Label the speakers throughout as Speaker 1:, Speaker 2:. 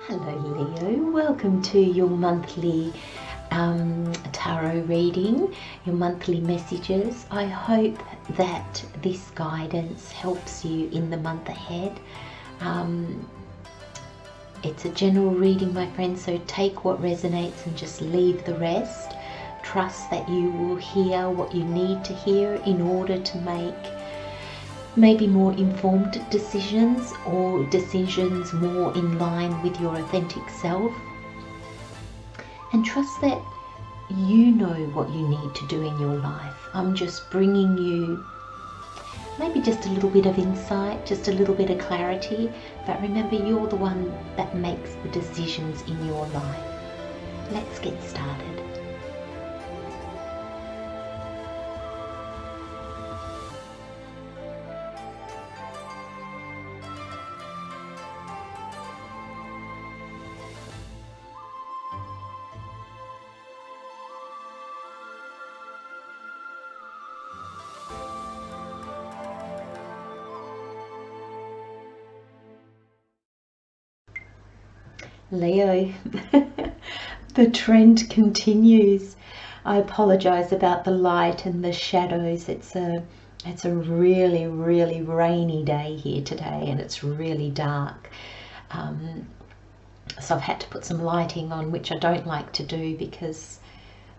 Speaker 1: Hello Leo, welcome to your monthly tarot reading, your monthly messages. I hope that this guidance helps you in the month ahead. It's a general reading, my friends, so take what resonates and just leave the rest. Trust that you will hear what you need to hear in order to make maybe more informed decisions, or decisions more in line with your authentic self. And trust that you know what you need to do in your life. I'm just bringing you maybe just a little bit of insight, just a little bit of clarity, but remember, you're the one that makes the decisions in your life. Let's get started. Leo, the trend continues. I apologize about the light and the shadows. It's a really rainy day here today, and it's really dark. So I've had to put some lighting on, which I don't like to do because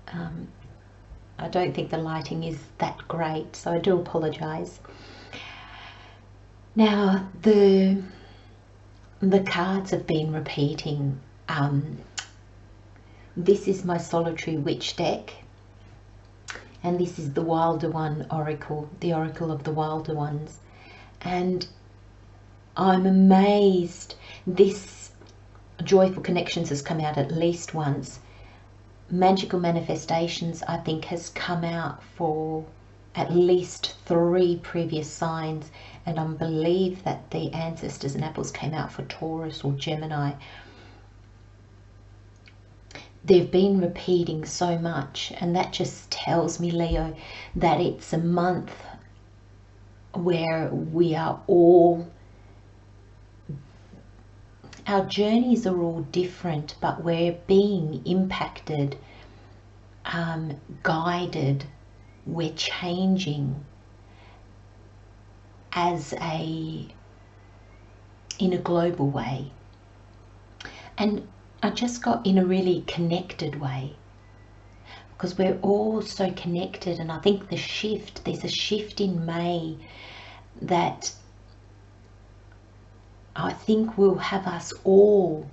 Speaker 1: I don't think the lighting is that great. So I do apologize. Now the cards have been repeating. This is my solitary witch deck, and this is the Wylder one oracle, the oracle of the Wylder ones. And I'm amazed. This Joyful Connections has come out at least once. Magical Manifestations, I think, has come out for at least 3 previous signs, and I believe that the Ancestors and Apples came out for Taurus or Gemini. They've been repeating so much, and that just tells me, Leo, that it's a month where we are all, our journeys are all different, but we're being impacted, guided, we're changing in a global way. And I just got in a really connected way, because we're all so connected. And I think there's a shift in May that I think will have us all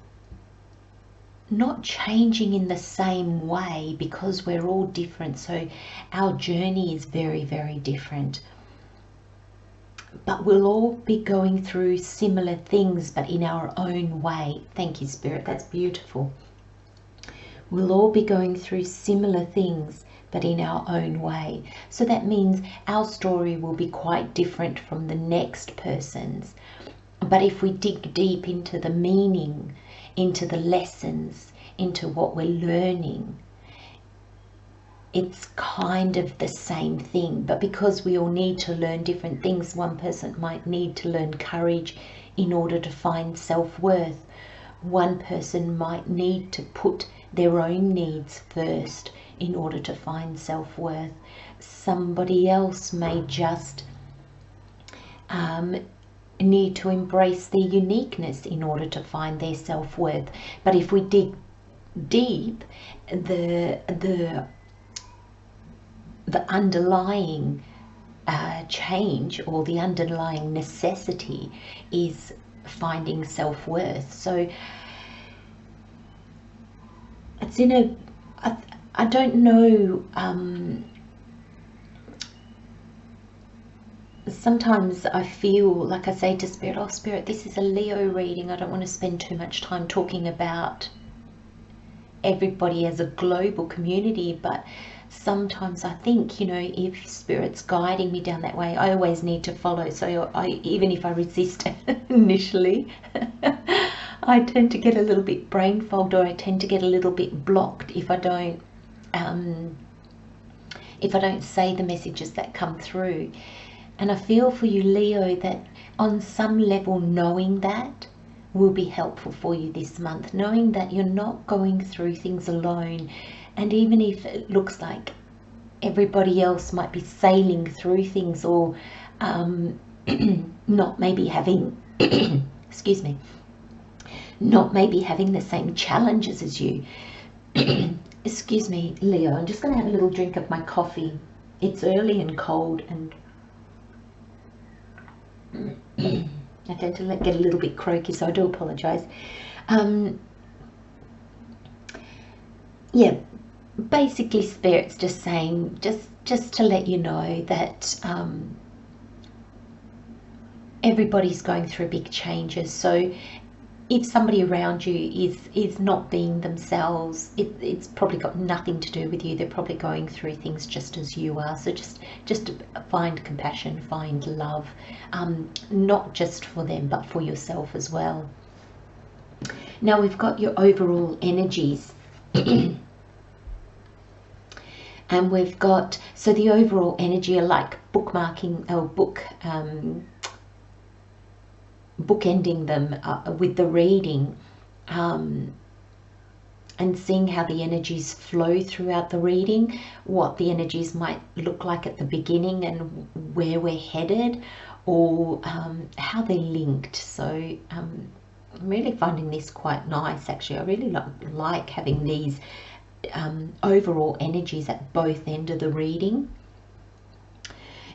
Speaker 1: not changing in the same way, because we're all different. So our journey is very different. But we'll all be going through similar things, but in our own way. Thank you, Spirit. That's beautiful. We'll all be going through similar things, but in our own way. So that means our story will be quite different from the next person's. But if we dig deep into the meaning, into the lessons, into what we're learning, it's kind of the same thing. But because we all need to learn different things, one person might need to learn courage in order to find self-worth. One person might need to put their own needs first in order to find self-worth. Somebody else may just need to embrace their uniqueness in order to find their self-worth. But if we dig deep, the underlying change, or the underlying necessity, is finding self-worth. So it's I don't know, sometimes I feel like I say to Spirit, oh Spirit, this is a Leo reading. I don't want to spend too much time talking about everybody as a global community, but sometimes I think, if Spirit's guiding me down that way, I always need to follow. So even if I resist initially, I tend to get a little bit brain fogged, or I tend to get a little bit blocked if I don't say the messages that come through. And I feel for you, Leo, that on some level, knowing that will be helpful for you this month, knowing that you're not going through things alone. And even if it looks like everybody else might be sailing through things, or not maybe having excuse me, not maybe having the same challenges as you. Excuse me, Leo, I'm just going to have a little drink of my coffee. It's early and cold, and I tend to get a little bit croaky, so I do apologise. Yeah, basically Spirit's just saying, just to let you know that everybody's going through big changes. So if somebody around you is not being themselves, it's probably got nothing to do with you. They're probably going through things just as you are. So just find compassion, find love, not just for them, but for yourself as well. Now we've got your overall energies. And we've got, so the overall energy are like bookmarking, or bookending them with the reading, and seeing how the energies flow throughout the reading, what the energies might look like at the beginning and where we're headed, or how they're linked. So I'm really finding this quite nice, actually. I really like having these overall energies at both ends of the reading.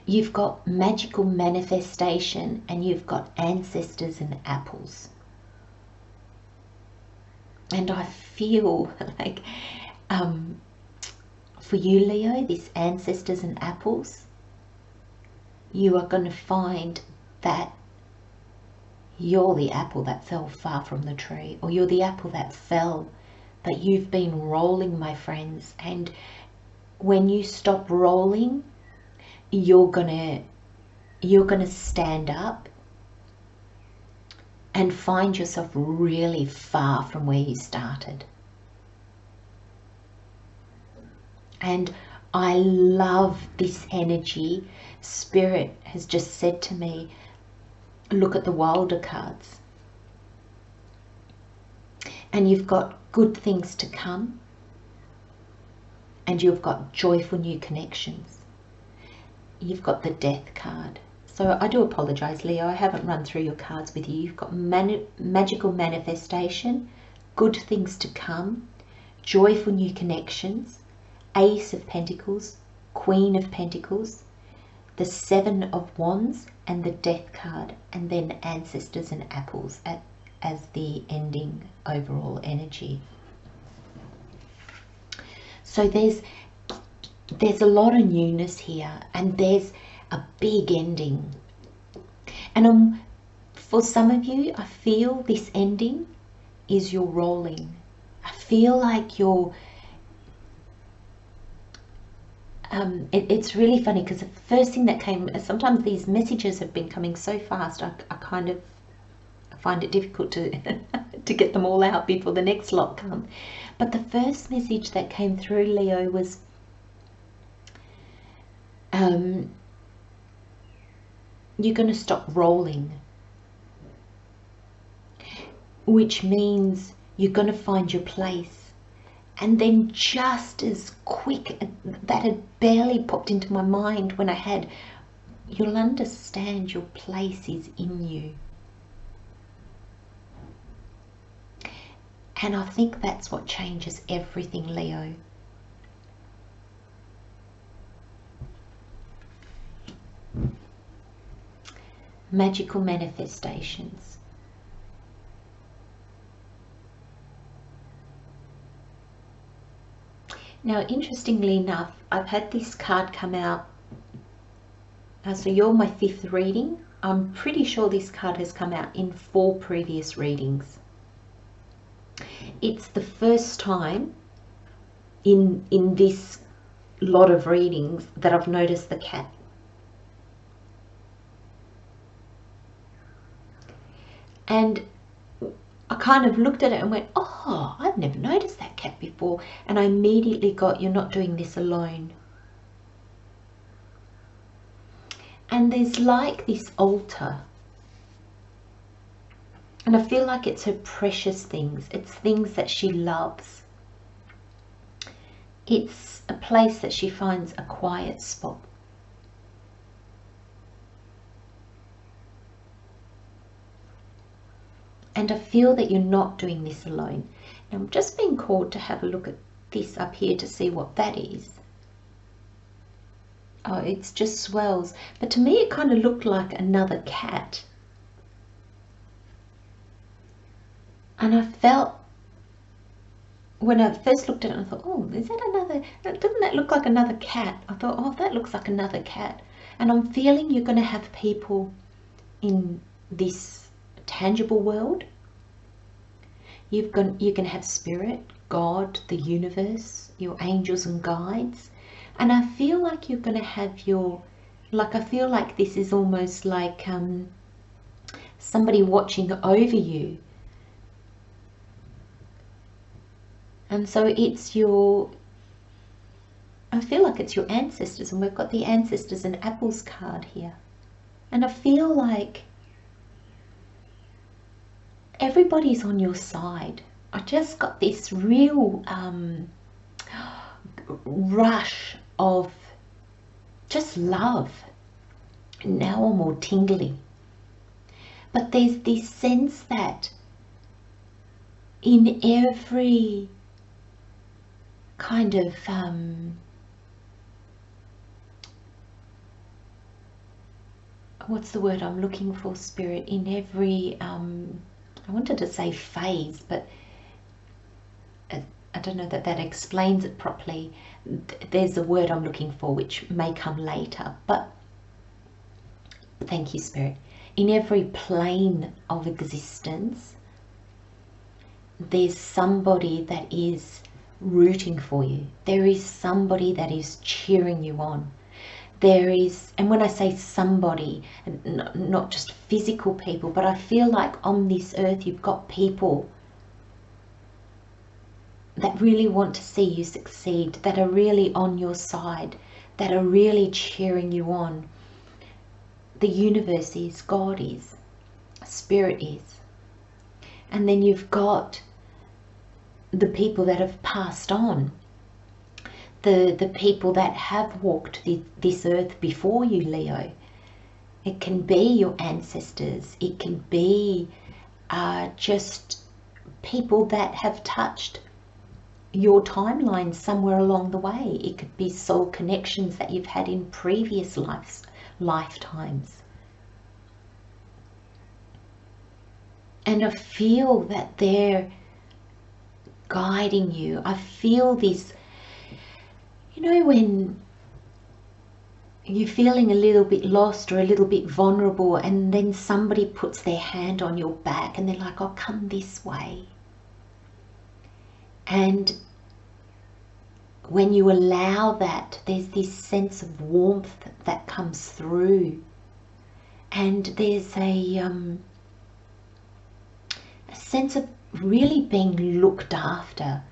Speaker 1: You've got magical manifestation, and you've got ancestors and apples. And I feel like for you, Leo, this ancestors and apples, you are going to find that you're the apple that fell far from the tree, or you're the apple that fell, that you've been rolling, my friends. And when you stop rolling, you're gonna stand up and find yourself really far from where you started. And I love this energy. Spirit has just said to me, look at the Wylder cards. And you've got good things to come, and you've got joyful new connections. You've got the Death card. So I do apologise, Leo, I haven't run through your cards with you. You've got magical manifestation, good things to come, joyful new connections, Ace of Pentacles, Queen of Pentacles, the Seven of Wands, and the Death card, and then ancestors and apples as the ending overall energy. So there's a lot of newness here, and there's a big ending. And for some of you, I feel this ending is your rolling. I feel like you're it's really funny, because the first thing that came, sometimes these messages have been coming so fast, I kind of find it difficult to to get them all out before the next lot come. But the first message that came through, Leo, was you're going to stop rolling, which means you're going to find your place. And then just as quick, that had barely popped into my mind when I had, you'll understand your place is in you. And I think that's what changes everything, Leo. Magical manifestations. Now, interestingly enough, I've had this card come out. So you're my 5th reading. I'm pretty sure this card has come out in 4 previous readings. It's the first time in this lot of readings that I've noticed the cat. And I kind of looked at it and went, oh, I've never noticed that cat before. And I immediately got, you're not doing this alone. And there's like this altar. And I feel like it's her precious things. It's things that she loves. It's a place that she finds a quiet spot. And I feel that you're not doing this alone. Now I'm just being called to have a look at this up here to see what that is. Oh, it's just swells. But to me it kind of looked like another cat. And I felt, when I first looked at it, I thought, oh, is that another, doesn't that look like another cat? I thought, oh, that looks like another cat. And I'm feeling you're going to have people in this tangible world. You're going to have spirit, God, the universe, your angels and guides. And I feel like you're going to have your, like, I feel like this is almost like somebody watching over you. And so it's your, I feel like it's your ancestors, and we've got the ancestors and apples card here. And I feel like everybody's on your side. I just got this real rush of just love. Now I'm all tingly. But there's this sense that in every kind of what's the word I'm looking for, Spirit, in every I wanted to say phase, but I don't know that that explains it properly. There's a word I'm looking for which may come later, but thank you, Spirit. In every plane of existence, there's somebody that is rooting for you. There is somebody that is cheering you on. There is, and when I say somebody, not just physical people, but I feel like on this earth you've got people that really want to see you succeed, that are really on your side, that are really cheering you on. The universe is, God is, Spirit is. And then you've got the people that have passed on, the people that have walked this earth before you, Leo. It can be your ancestors. It can be just people that have touched your timeline somewhere along the way. It could be soul connections that you've had in previous lifetimes. And I feel that they're guiding you. I feel this, you know, when you're feeling a little bit lost or a little bit vulnerable, and then somebody puts their hand on your back and they're like, oh, come this way. And when you allow that, there's this sense of warmth that comes through. And there's a sense of really being looked after,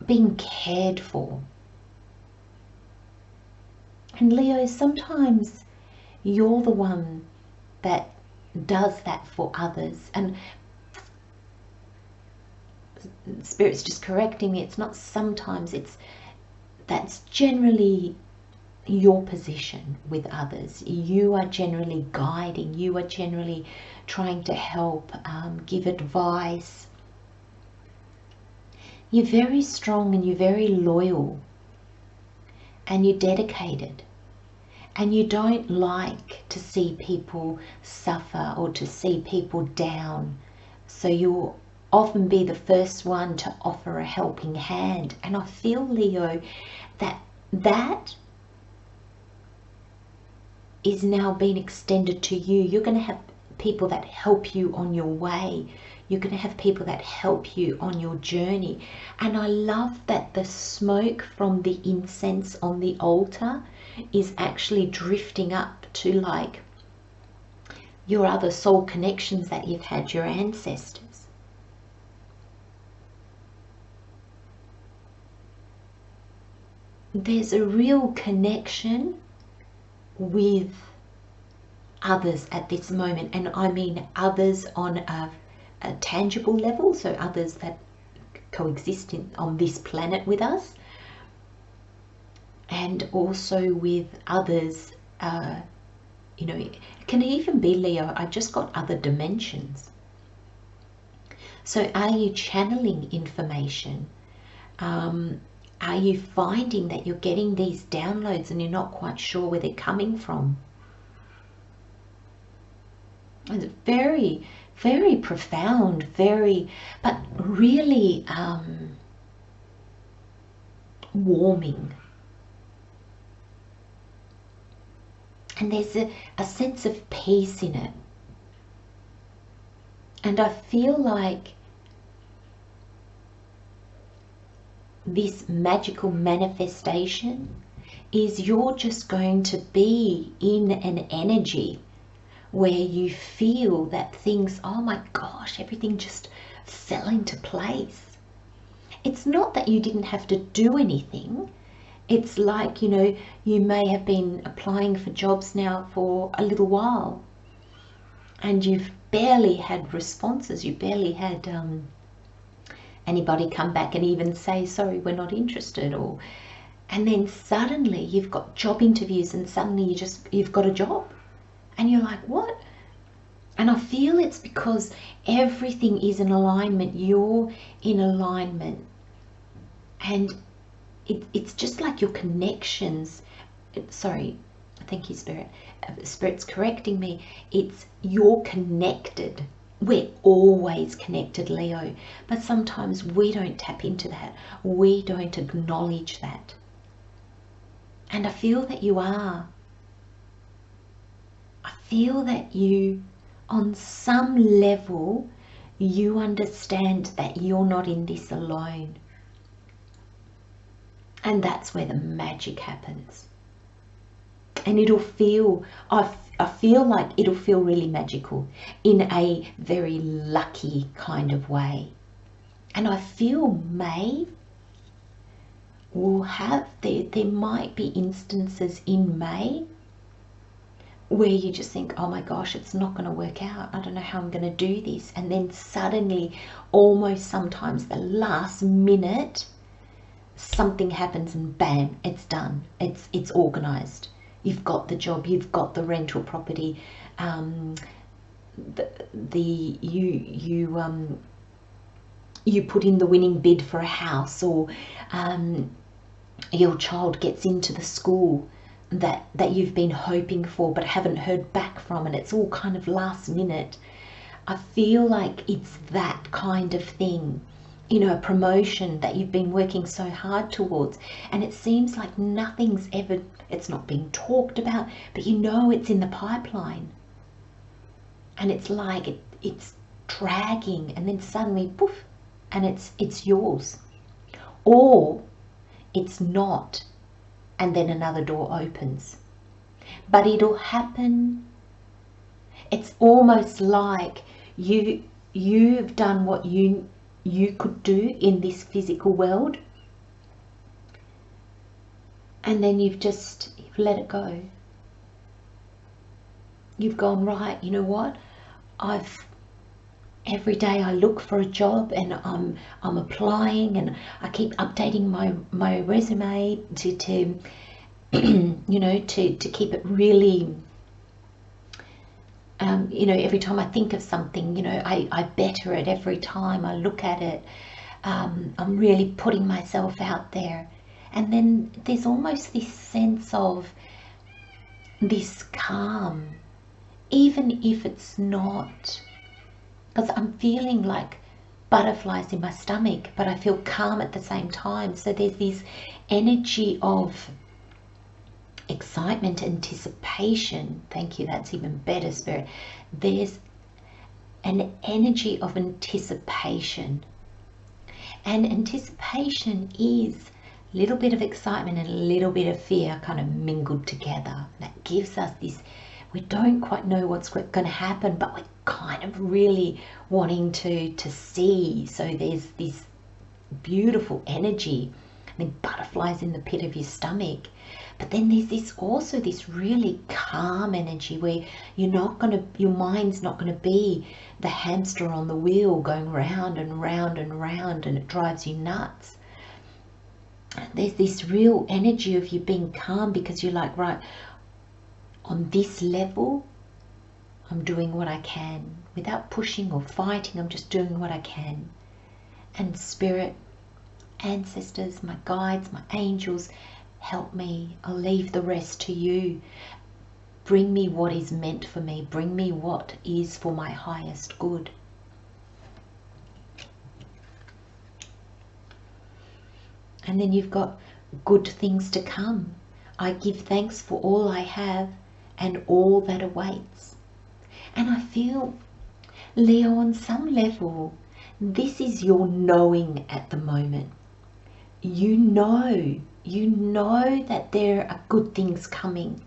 Speaker 1: being cared for. And Leo, sometimes you're the one that does that for others. And Spirit's just correcting me. It's not sometimes, that's generally your position with others. You are generally guiding. You are generally trying to help, give advice. You're very strong and you're very loyal and you're dedicated. And you don't like to see people suffer or to see people down. So you'll often be the first one to offer a helping hand. And I feel, Leo, that is now being extended to you. You're going to have people that help you on your way. You're going to have people that help you on your journey. And I love that the smoke from the incense on the altar is actually drifting up to like your other soul connections that you've had, your ancestors. There's a real connection with others at this moment, and I mean others on a a tangible level, so others that coexist on this planet with us, and also with others, you know, it can even be, Leo, I just got other dimensions. So are you channeling information? Are you finding that you're getting these downloads and you're not quite sure where they're coming from? It's very, very profound, but really warming. And there's a sense of peace in it. And I feel like this magical manifestation is you're just going to be in an energy where you feel that things, oh my gosh, everything just fell into place. It's not that you didn't have to do anything. It's like, you know, you may have been applying for jobs now for a little while and you've barely had responses. You barely had anybody come back and even say, sorry, we're not interested. And then suddenly you've got job interviews and suddenly you've got a job. And you're like, what? And I feel it's because everything is in alignment. You're in alignment. And it's just like your connections. Sorry, thank you, Spirit. Spirit's correcting me. It's you're connected. We're always connected, Leo. But sometimes we don't tap into that. We don't acknowledge that. And I feel that you are. I feel that you, on some level, you understand that you're not in this alone. And that's where the magic happens. And it'll feel, I feel like it'll feel really magical in a very lucky kind of way. And I feel May will have, there might be instances in May where you just think, oh my gosh, it's not going to work out. I don't know how I'm going to do this. And then suddenly, almost sometimes the last minute, something happens and bam, it's done. It's organized. You've got the job, you've got the rental property, you put in the winning bid for a house, or your child gets into the school that you've been hoping for but haven't heard back from, and it's all kind of last minute. I feel like it's that kind of thing, you know, a promotion that you've been working so hard towards, and it seems like nothing's ever, it's not being talked about, but you know it's in the pipeline, and it's like it's dragging, and then suddenly poof, and it's yours. Or it's not, and then another door opens. But it'll happen. It's almost like you've done what you could do in this physical world, and then you've let it go. You've gone, right, you know what, every day I look for a job and I'm applying, and I keep updating my resume to you know, to keep it really, you know, every time I think of something, you know, I better it every time I look at it. I'm really putting myself out there. And then there's almost this sense of this calm, even if it's not, because I'm feeling like butterflies in my stomach, but I feel calm at the same time. So there's this energy of excitement, anticipation. Thank you, that's even better, Spirit. There's an energy of anticipation. And anticipation is a little bit of excitement and a little bit of fear kind of mingled together. That gives us this, we don't quite know what's going to happen, but we're kind of really wanting to see. So there's this beautiful energy and then butterflies in the pit of your stomach. But then there's this really calm energy where your mind's not going to be the hamster on the wheel going round and round and round, and it drives you nuts. There's this real energy of you being calm because you're like, right, on this level, I'm doing what I can without pushing or fighting. I'm just doing what I can. And Spirit, ancestors, my guides, my angels, help me. I'll leave the rest to you. Bring me what is meant for me. Bring me what is for my highest good. And then you've got good things to come. I give thanks for all I have and all that awaits. And I feel, Leo, on some level, this is your knowing at the moment. You know that there are good things coming.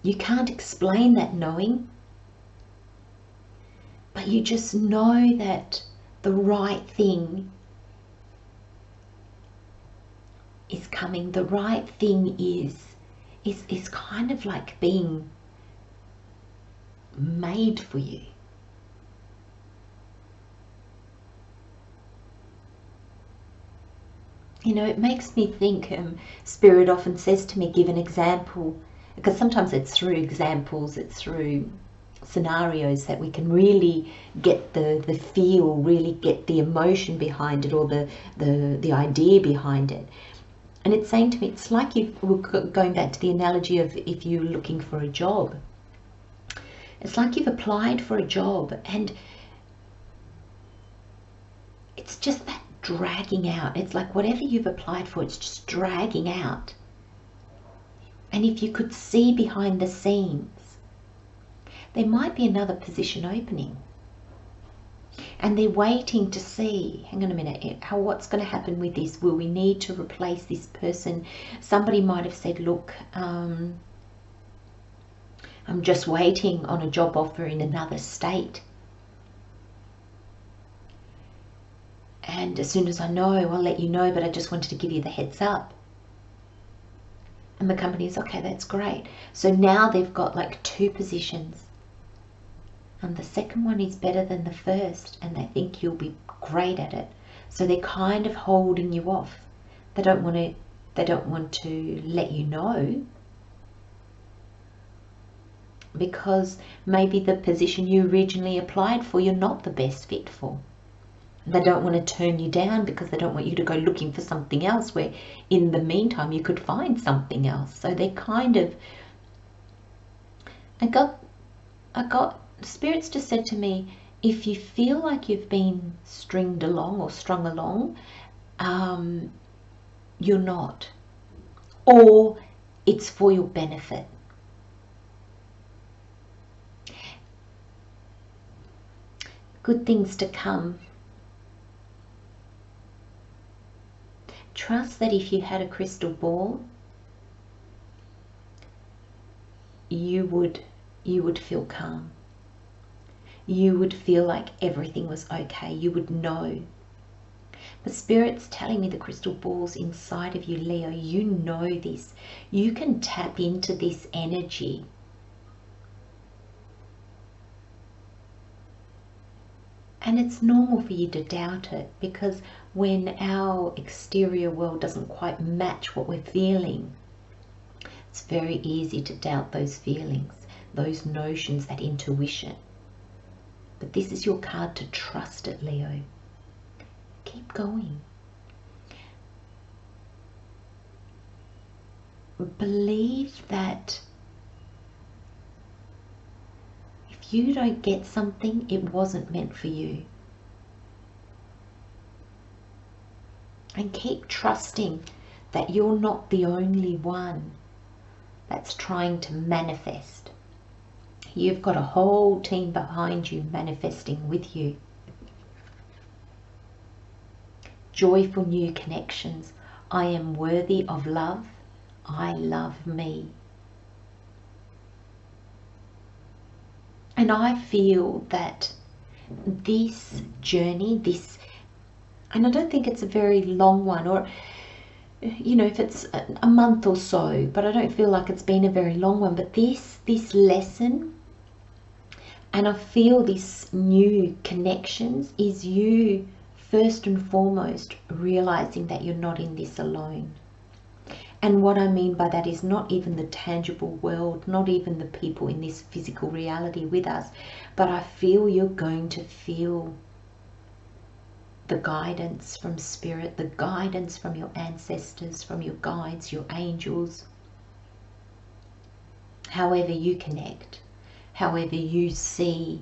Speaker 1: You can't explain that knowing, but you just know that the right thing is coming. The right thing is kind of like being made for you. You know, it makes me think, Spirit often says to me, give an example, because sometimes it's through examples, it's through scenarios that we can really get the feel, really get the emotion behind it, or the idea behind it. And it's saying to me, it's like we're going back to the analogy of if you're looking for a job. It's like you've applied for a job and it's just that dragging out. It's like whatever you've applied for, it's just dragging out. And if you could see behind the scenes, there might be another position opening. And they're waiting to see, hang on a minute, what's going to happen with this? Will we need to replace this person? Somebody might have said, look, I'm just waiting on a job offer in another state. And as soon as I know, I'll let you know, but I just wanted to give you the heads up. And the company is, okay, that's great. So now they've got like 2 positions. And the second one is better than the first, and they think you'll be great at it. So they're kind of holding you off. They don't want to let you know, because maybe the position you originally applied for, you're not the best fit for. They don't want to turn you down because they don't want you to go looking for something else where in the meantime you could find something else. So they kind of, I got Spirits just said to me, if you feel like you've been stringed along or strung along, you're not, or it's for your benefit. Good things to come. Trust that if you had a crystal ball, you would feel calm. You would feel like everything was okay. You would know. The Spirit's telling me the crystal ball's inside of you, Leo. You know this. You can tap into this energy. And it's normal for you to doubt it, because when our exterior world doesn't quite match what we're feeling, it's very easy to doubt those feelings, those notions, that intuition. But this is your card to trust it, Leo. Keep going. Believe that if you don't get something, it wasn't meant for you. And keep trusting that you're not the only one that's trying to manifest. You've got a whole team behind you manifesting with you. Joyful new connections. I am worthy of love. I love me. And I feel that this journey, this And I don't think it's a very long one, or, you know, if it's a month or so, but I don't feel like it's been a very long one. But this lesson, and I feel this new connections, is you first and foremost realizing that you're not in this alone. And what I mean by that is not even the tangible world, not even the people in this physical reality with us, but I feel you're going to feel the guidance from spirit, the guidance from your ancestors, from your guides, your angels. However you connect, however you see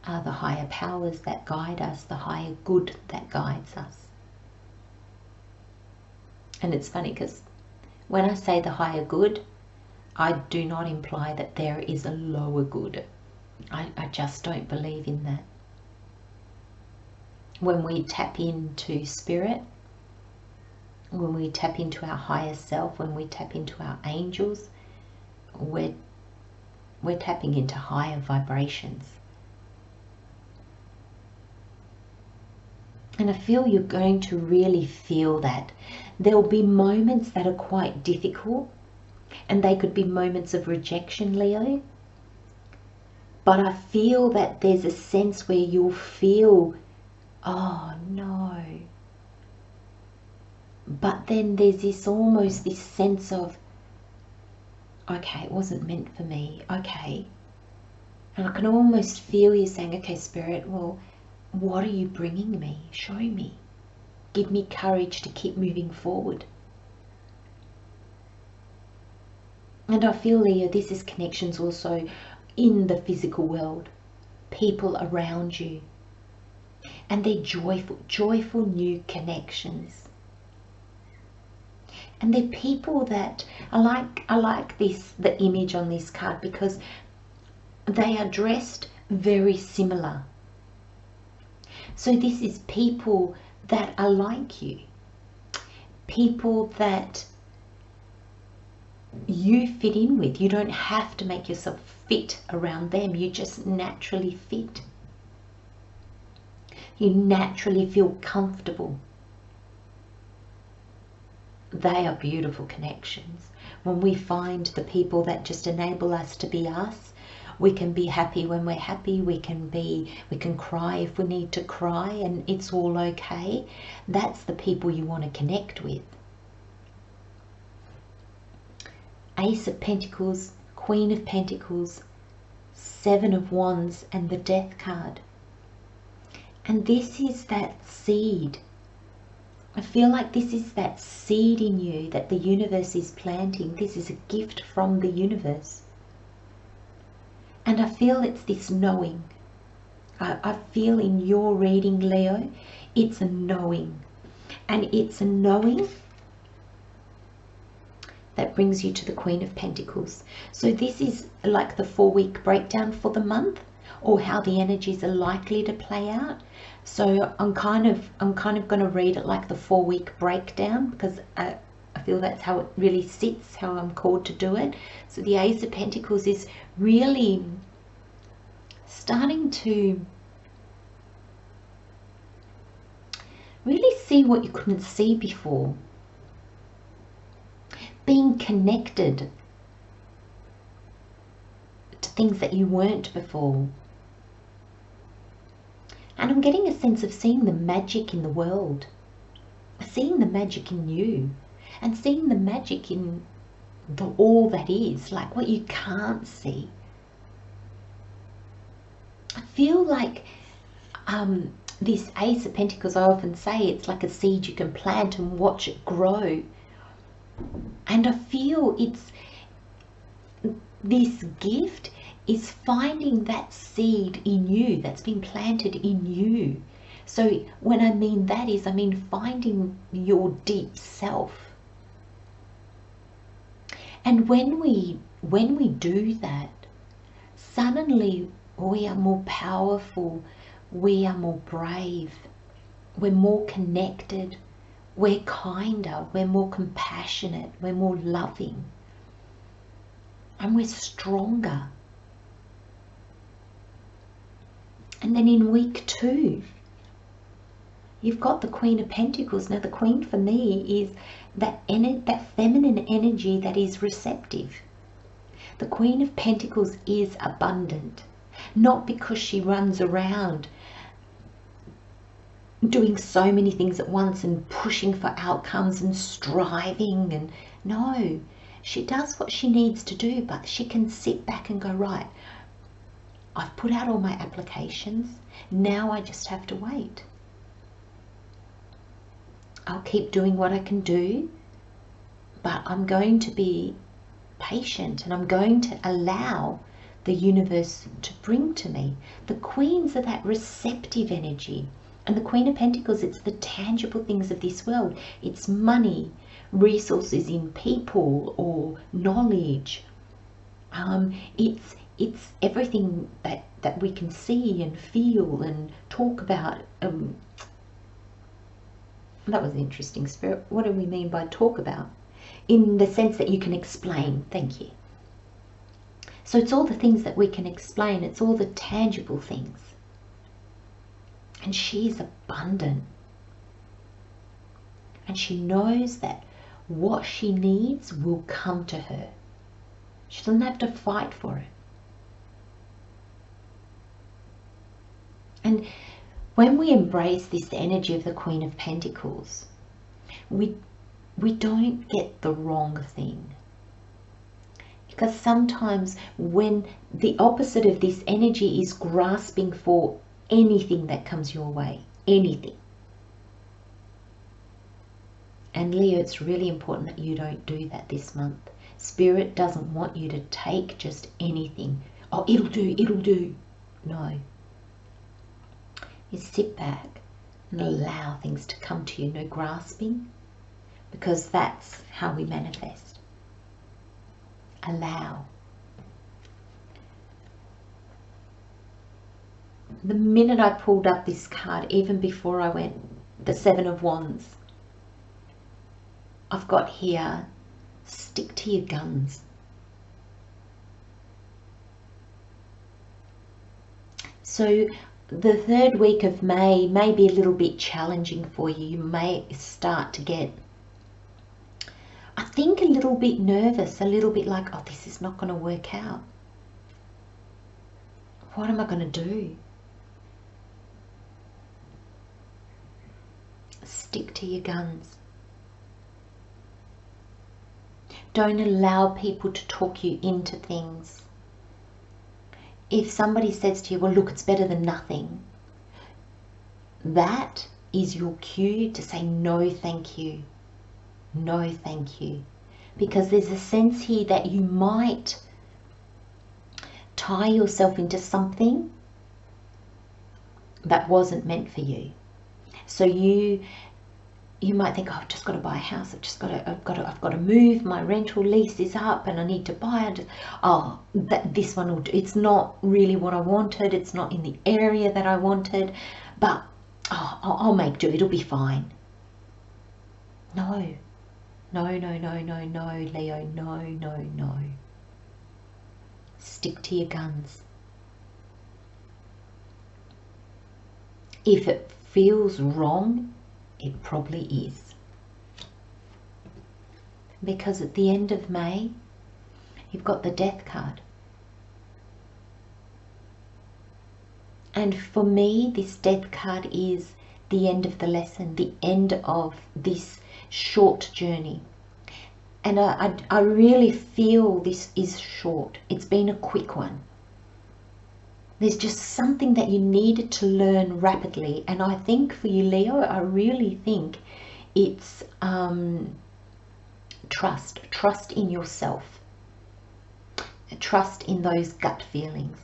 Speaker 1: the higher powers that guide us, the higher good that guides us. And it's funny because when I say the higher good, I do not imply that there is a lower good. I just don't believe in that. When we tap into spirit, when we tap into our higher self, when we tap into our angels, we're tapping into higher vibrations. And I feel you're going to really feel that. There'll be moments that are quite difficult, and they could be moments of rejection, Leo. But I feel that there's a sense where you'll feel, oh no. But then there's this almost this sense of, okay, it wasn't meant for me, okay. And I can almost feel you saying, okay, Spirit, well, what are you bringing me? Show me. Give me courage to keep moving forward. And I feel, Leo, this is connections also in the physical world. People around you. And they're joyful new connections. And they're people that, I like the image on this card, because they are dressed very similar. So this is people that are like you. People that you fit in with. You don't have to make yourself fit around them. You just naturally fit. You naturally feel comfortable. They are beautiful connections. When we find the people that just enable us to be us, we can be happy when we're happy, we can cry if we need to cry, and it's all okay. That's the people you want to connect with. Ace of Pentacles, Queen of Pentacles, Seven of Wands, and the Death card. And this is that seed. I feel like this is that seed in you that the universe is planting. This is a gift from the universe. And I feel it's this knowing. I feel in your reading, Leo, it's a knowing. And it's a knowing that brings you to the Queen of Pentacles. So this is like the 4-week breakdown for the month, or how the energies are likely to play out. So I'm kind of going to read it like the 4-week breakdown, because I feel that's how it really sits, how I'm called to do it. So the Ace of Pentacles is really starting to really see what you couldn't see before. Being connected to things that you weren't before. And I'm getting a sense of seeing the magic in the world. Seeing the magic in you. And seeing the magic in all that is. Like what you can't see. I feel like this Ace of Pentacles, I often say, it's like a seed you can plant and watch it grow. And I feel it's this gift is finding that seed in you that's been planted in you. So when I mean that is, I mean finding your deep self. And when we do that, suddenly we are more powerful, we are more brave, we're more connected, we're kinder, we're more compassionate, we're more loving, and we're stronger. And then in week 2, You've got the Queen of Pentacles. Now the Queen for me is that feminine energy that is receptive. The Queen of Pentacles is abundant, not because she runs around doing so many things at once and pushing for outcomes and striving, and no, she does what she needs to do, but she can sit back and go, right, I've put out all my applications, now I just have to wait. I'll keep doing what I can do, but I'm going to be patient and I'm going to allow the universe to bring to me. The Queens are that receptive energy. And the Queen of Pentacles, it's the tangible things of this world. It's money, resources in people or knowledge. It's everything that we can see and feel and talk about. That was interesting, Spirit. What do we mean by talk about? In the sense that you can explain. Thank you. So it's all the things that we can explain. It's all the tangible things. And she's abundant. And she knows that what she needs will come to her. She doesn't have to fight for it. And when we embrace this energy of the Queen of Pentacles, we don't get the wrong thing. Because sometimes when the opposite of this energy is grasping for anything that comes your way, anything. And Leo, it's really important that you don't do that this month. Spirit doesn't want you to take just anything. Oh, it'll do. No. You sit back and allow things to come to you. No grasping, because that's how we manifest. Allow. The minute I pulled up this card, even before I went, the Seven of Wands, I've got here, stick to your guns. So the third week of May may be a little bit challenging for you. You may start to get, I think, a little bit nervous, a little bit like, oh, this is not going to work out. What am I going to do? Stick to your guns. Don't allow people to talk you into things. If somebody says to you, well, look, it's better than nothing, that is your cue to say, no, thank you. No, thank you. Because there's a sense here that you might tie yourself into something that wasn't meant for you. So you might think, oh, I've just got to buy a house. I've got to move. My rental lease is up, and I need to buy. This one will do. It's not really what I wanted. It's not in the area that I wanted, but I'll make do. It'll be fine. No, Leo. No. Stick to your guns. If it feels wrong, it probably is. Because at the end of May, you've got the Death card. And for me, this Death card is the end of the lesson, the end of this short journey. And I really feel this is short. It's been a quick one. There's just something that you needed to learn rapidly. And I think for you, Leo, I really think it's trust. Trust in yourself. Trust in those gut feelings.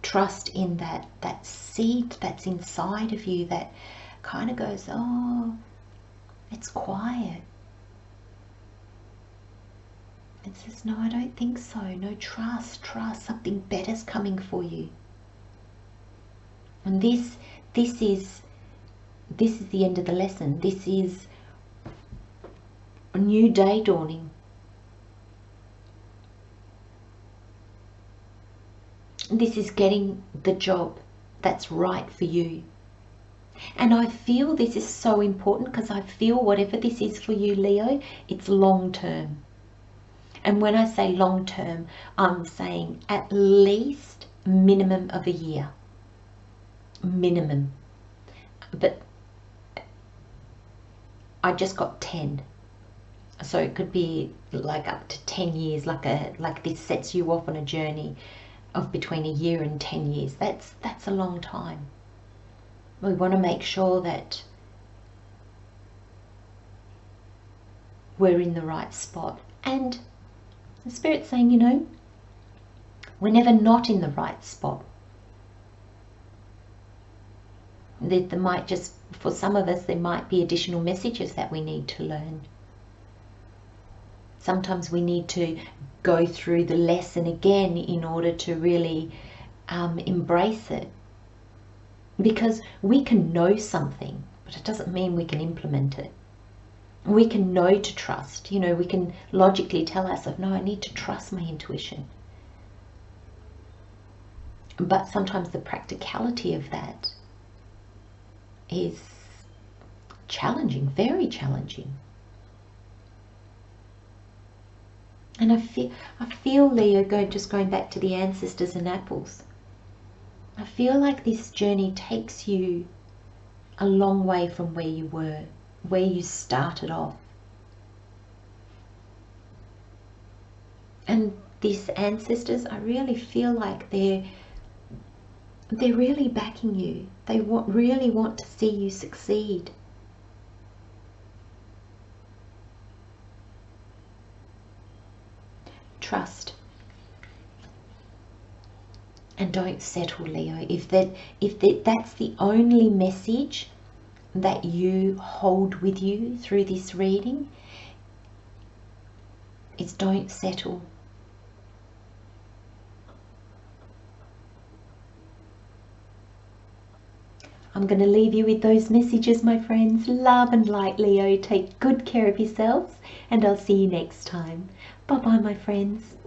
Speaker 1: Trust in that seed that's inside of you that kind of goes, oh, it's quiet. It says, no, I don't think so. No, trust. Something better's coming for you. And this is the end of the lesson. This is a new day dawning. This is getting the job that's right for you. And I feel this is so important because I feel whatever this is for you, Leo, it's long term. And when I say long term, I'm saying at least minimum of a year. Minimum. But I just got 10. So it could be like up to 10 years, like this sets you off on a journey of between a year and 10 years. That's a long time. We want to make sure that we're in the right spot. And the Spirit's saying, you know, we're never not in the right spot. There might just, for some of us, there might be additional messages that we need to learn. Sometimes we need to go through the lesson again in order to really embrace it. Because we can know something, but it doesn't mean we can implement it. We can know to trust. You know, we can logically tell ourselves, no, I need to trust my intuition. But sometimes the practicality of that is challenging, very challenging. And I feel Leo, just going back to the ancestors and apples, I feel like this journey takes you a long way from where you were, where you started off. And these ancestors, I really feel like they're really backing you. They really want to see you succeed. Trust. And don't settle, Leo. If that's the only message that you hold with you through this reading, is don't settle. I'm going to leave you with those messages, my friends. Love and light, Leo. Take good care of yourselves, and I'll see you next time. Bye-bye, my friends.